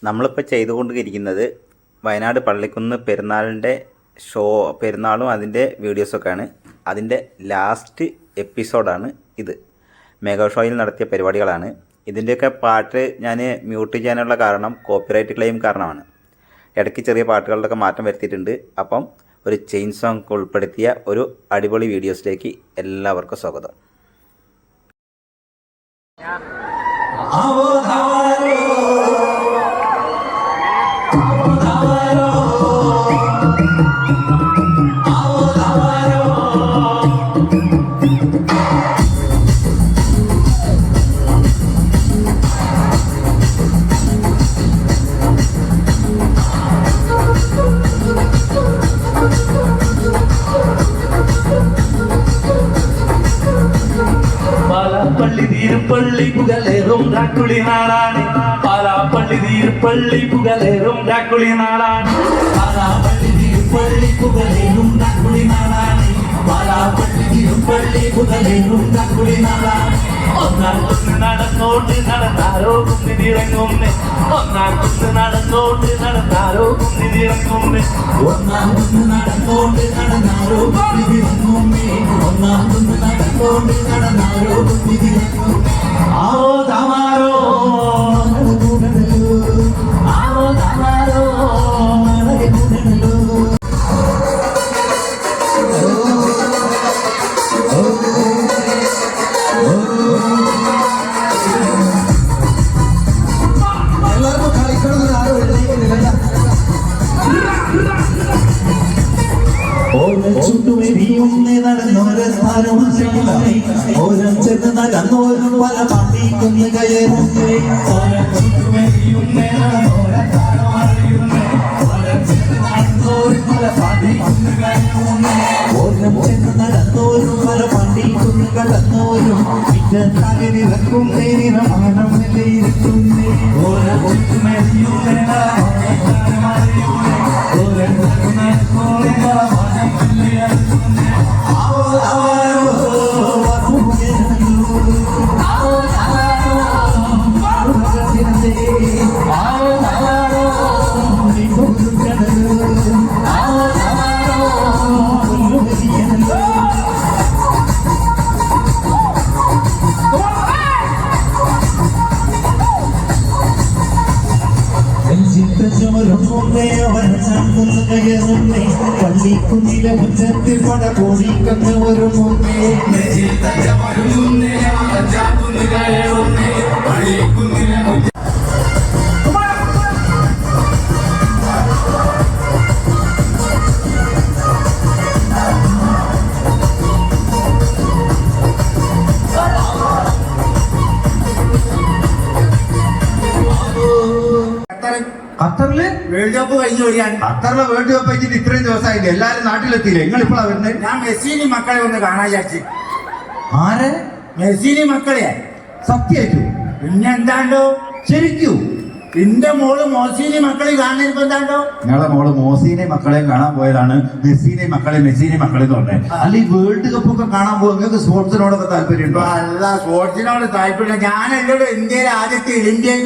നമ്മളിപ്പോൾ ചെയ്തുകൊണ്ടിരിക്കുന്നത് വയനാട് പള്ളിക്കുന്ന് പെരുന്നാളും അതിൻ്റെ വീഡിയോസൊക്കെയാണ്. അതിൻ്റെ ലാസ്റ്റ് എപ്പിസോഡാണ് ഇത്. മെഗാ ഷോയിൽ നടത്തിയ പരിപാടികളാണ്. ഇതിൻ്റെയൊക്കെ പാട്ട് ഞാൻ മ്യൂട്ട് ചെയ്യാനുള്ള കാരണം കോപ്പിറൈറ്റ് ക്ലെയിം കാരണമാണ്. ഇടയ്ക്ക് ചെറിയ പാട്ടുകളിലൊക്കെ മാറ്റം വരുത്തിയിട്ടുണ്ട്. അപ്പം ഒരു ചെയിൻ സോങ് ഉൾപ്പെടുത്തിയ ഒരു അടിപൊളി വീഡിയോസിലേക്ക് എല്ലാവർക്കും സ്വാഗതം. പള്ളി പുകലേറും രാക്കുളി നാടാണ്. പാലാപ്പള്ളി തീരുപ്പള്ളി പുകലേറും രാക്കുളി നാടാണ്. പാലാപ്പള്ളി തീരുപ്പള്ളി പുകലേറും രാക്കുളി നാടാണ്. പാലാപ്പള്ളി തീരുപ്പള്ളി പുകലേറും രാക്കുളി നാടാണ്. ഒന്നാം നടന്നോട്ട് നടന്നാരോ കുന്നിതിറങ്ങുന്നേ. ഒന്നാം നടന്നോട്ട് നടന്നാരോ കുന്നിതിറങ്ങുന്നേ. ഒന്നാം നടന്നോട്ട് നടന്നാരോ കുന്നിതിറങ്ങുന്നേ. ഒന്നാം നടന്നോട്ട് നടന്നാരോ കുന്നിതിറങ്ങുന്നേ. ആവോ താമാരോ ആവോ താമാരോ ചുട്ടുമെരിയുന്നേ നടന്നോരെ സ്ഥാനമാശയിലായി. ഓരം ചെന്ന് നടന്നോരും പല പണ്ടിക്കൊന്ന് കയറുന്നേ. ഓരം ചുട്ടുമെരിയുന്നേ നടന്നോരെ സ്ഥാനമാശയിലായി. ഓരം ചെന്ന് നടന്നോരും പല പണ്ടിക്കൊന്ന് കയറുന്നേ. ഓരം ചെന്ന് നടന്നോരും പല പണ്ടിക്കൊന്ന് കടന്നോരും പിന്നീറക്കും നേരിടമാണം നിലയിരിക്കുന്നേ. ഓരം ചുട്ടുമെരിയുന്നേ നടന്നോരെ സ്ഥാനമാശയിലായി. ഓരം നടന്നോരും പല പള്ളിക്കുന്നിലെ മുറ്റത്തിൽ പട കോഴിക്കന്ന് ഒരു മുന്നേ. ഖത്തറില് വേൾഡ് കപ്പ് കഴിഞ്ഞു വരികയാണ്. ഖത്തറിലെ വേൾഡ് കപ്പ് കഴിഞ്ഞിട്ട് ഇത്രയും ദിവസമായില്ലേ? എല്ലാരും നാട്ടിലെത്തിയില്ലേ? നിങ്ങൾ ഇപ്പോഴാ വരുന്നത്? ഞാൻ മെസ്സിനി മക്കളെ ഒന്ന് കാണാൻ വിചാരിച്ചു. ആരെ? മെസ്സിനി മക്കളെ. സത്യായിട്ടു? പിന്നെന്താണ്ടോ ശരിക്കും എന്റെ മോള് മോസിനി മക്കളെ കാണുന്നതിപ്പോ എന്താണ്ടോ? നിങ്ങളെ മോള് മോസിനെ മക്കളെയും കാണാൻ പോയതാണ്. മെസ്സിനെ മക്കളെ എന്ന് പറഞ്ഞത്. അല്ല, ഈ വേൾഡ് കപ്പ് ഒക്കെ കാണാൻ പോകും. നിങ്ങൾക്ക് സ്പോർട്സിനോടൊക്കെ താല്പര്യം ഉണ്ടോ? അല്ല, സ്പോർട്സിനോട് താല്പര്യം. ഞാനല്ലോ ഇന്ത്യയിലെ ആദ്യത്തെ ഇന്ത്യൻ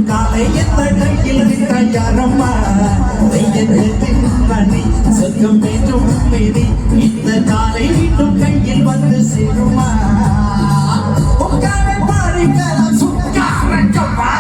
காலை எந்த கையில் தயாரம்மா மணி சொர்க்கம் வேண்டும் மீறி இந்த காலை மீண்டும் கையில் வந்து சேருமா உட்கார பாடிக்கலாம் சுக்காரக்கம்மா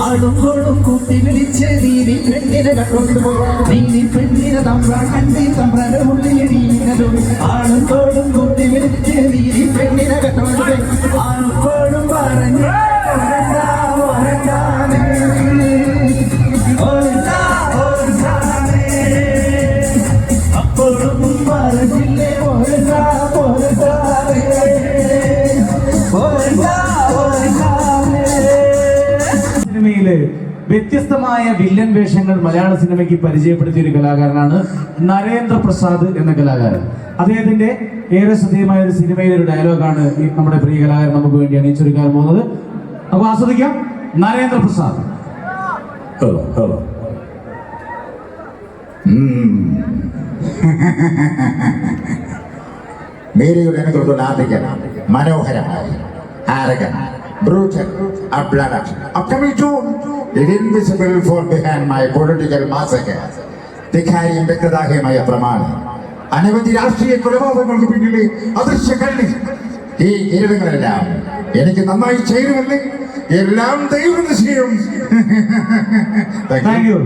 ആടും കോടും കൂട്ടി വിളിച്ച് നീതി പെണ്ണിനെ കൊണ്ടുപോകും നീതി പെണ്ണിനെ തമ്പ്രാൻ കണ്ടി തമ്പ്രാന്റെ ഉള്ളിൽ നീതിനോട് ആടും കോടും കൂട്ടി വിളിച്ച് നീതി പെണ്ണിനെ കൊണ്ടുപോകും ആടും കോടും പറഞ്ഞു അപ്പോഴും പറഞ്ഞില്ലേ സിനിമയിലെ വ്യത്യസ്തമായ വില്ലൻ വേഷങ്ങൾ മലയാള സിനിമയ്ക്ക് പരിചയപ്പെടുത്തിയ ഒരു കലാകാരനാണ് നരേന്ദ്ര പ്രസാദ് എന്ന കലാകാരൻ. അദ്ദേഹത്തിന്റെ ഏറെ ശ്രദ്ധേയമായ ഒരു സിനിമയിലെ ഒരു ഡയലോഗാണ് ഈ നമ്മുടെ പ്രിയ കലാകാരൻ നമുക്ക് വേണ്ടി അണിയിച്ചൊരുക്കാൻ പോകുന്നത്. അപ്പൊ ആസ്വദിക്കാം. നരേന്ദ്ര പ്രസാദ്. മേരിയുടെ തൊട്ടുലാത്തിക്കൻ മനോഹരമായ Aragon brutal, blood. Upcoming June, the invisible force behind my political massacre. തിക്കാരിയും വ്യക്തതാഹ്യമായ പ്രമാണം അനവധി രാഷ്ട്രീയ കൊലപാതകങ്ങൾക്ക് പിന്നിലെ അദൃശ്യ കള്ളി ഈ ഇരവുകളെല്ലാം എനിക്ക് നന്നായി ചേരുമല്ലേ എല്ലാം ദൈവം ചെയ്യും. Thank you.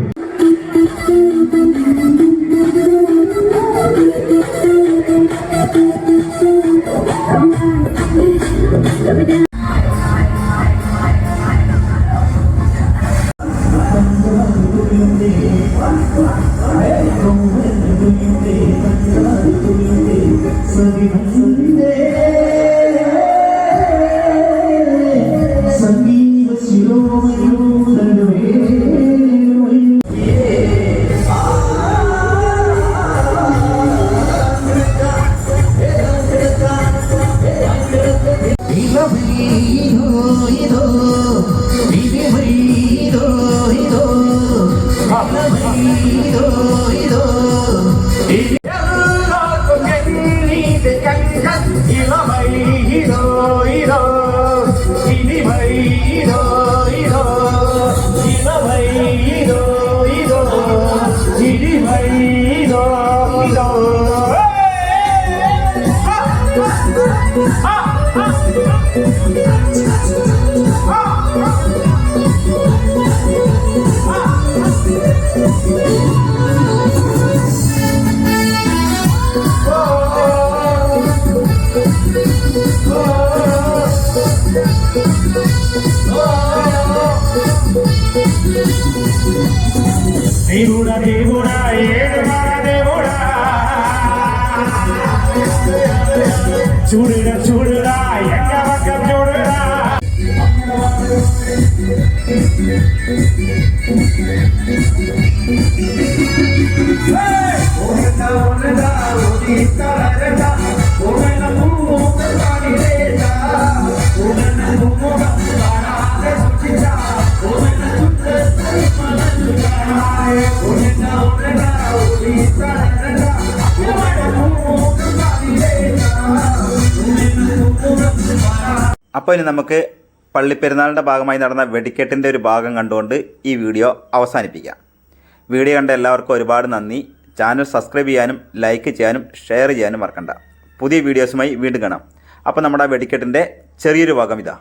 దేవుడా దేవుడా ఏడుమా దేవుడా చూడురా చూడురా ఎంగ పక్కం చూడురా അപ്പോൾ ഇനി നമുക്ക് പള്ളിപ്പെരുന്നാളിൻ്റെ ഭാഗമായി നടന്ന വെടിക്കെട്ടിൻ്റെ ഒരു ഭാഗം കണ്ടുകൊണ്ട് ഈ വീഡിയോ അവസാനിപ്പിക്കാം. വീഡിയോ കണ്ട എല്ലാവർക്കും ഒരുപാട് നന്ദി. ചാനൽ സബ്സ്ക്രൈബ് ചെയ്യാനും ലൈക്ക് ചെയ്യാനും ഷെയർ ചെയ്യാനും മറക്കണ്ട. പുതിയ വീഡിയോസുമായി വീണ്ടും കാണാം. അപ്പോൾ നമ്മുടെ വെടിക്കെട്ടിൻ്റെ ചെറിയൊരു ഭാഗം ഇതാ.